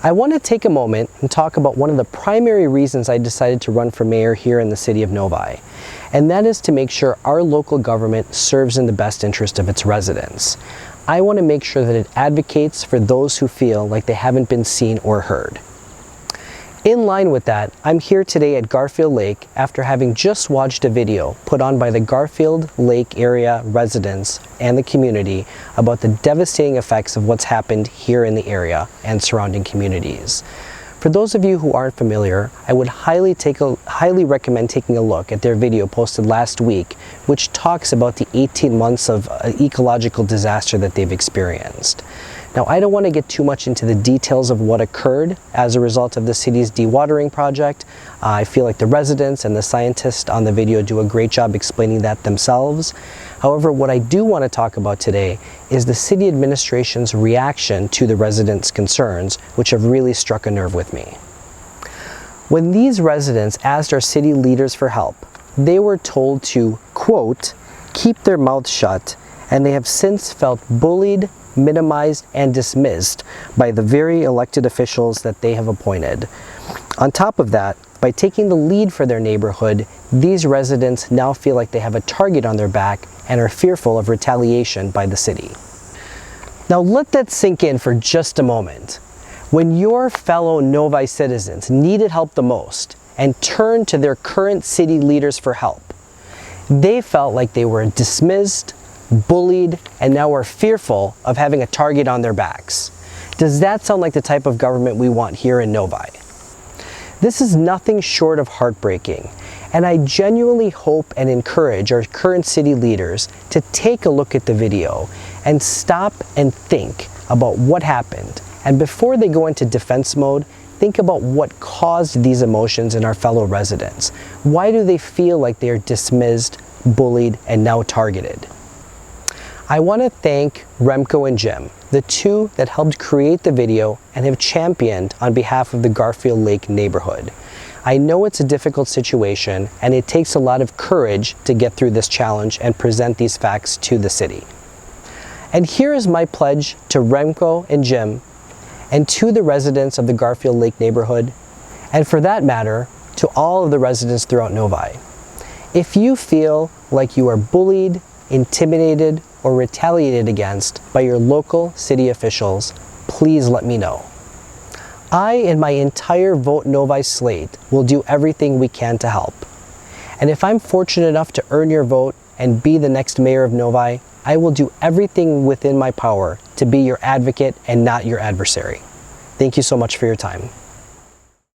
I want to take a moment and talk about one of the primary reasons I decided to run for mayor here in the city of Novi, and that is to make sure our local government serves in the best interest of its residents. I want to make sure that it advocates for those who feel like they haven't been seen or heard. In line with that, I'm here today at Garfield Lake after having just watched a video put on by the Garfield Lake area residents and the community about the devastating effects of what's happened here in the area and surrounding communities. For those of you who aren't familiar, I would highly recommend taking a look at their video posted last week, which talks about the 18 months of ecological disaster that they've experienced. Now, I don't want to get too much into the details of what occurred as a result of the city's dewatering project. I feel like the residents and the scientists on the video do a great job explaining that themselves. However, what I do want to talk about today is the city administration's reaction to the residents' concerns, which have really struck a nerve with me. When these residents asked our city leaders for help, they were told to, quote, keep their mouths shut, and they have since felt bullied, minimized, and dismissed by the very elected officials that they have appointed. On top of that, by taking the lead for their neighborhood, these residents now feel like they have a target on their back and are fearful of retaliation by the city. Now let that sink in for just a moment. When your fellow Novi citizens needed help the most and turned to their current city leaders for help, they felt like they were dismissed, bullied, and now are fearful of having a target on their backs. Does that sound like the type of government we want here in Novi? This is nothing short of heartbreaking, and I genuinely hope and encourage our current city leaders to take a look at the video and stop and think about what happened. And before they go into defense mode, think about what caused these emotions in our fellow residents. Why do they feel like they are dismissed, bullied, and now targeted? I want to thank Remco and Jim, the two that helped create the video and have championed on behalf of the Garfield Lake neighborhood. I know it's a difficult situation and it takes a lot of courage to get through this challenge and present these facts to the city. And here is my pledge to Remco and Jim and to the residents of the Garfield Lake neighborhood, and for that matter, to all of the residents throughout Novi. If you feel like you are bullied, intimidated, or retaliated against by your local city officials, please let me know. I and my entire Vote Novi slate will do everything we can to help. And if I'm fortunate enough to earn your vote and be the next mayor of Novi, I will do everything within my power to be your advocate and not your adversary. Thank you so much for your time.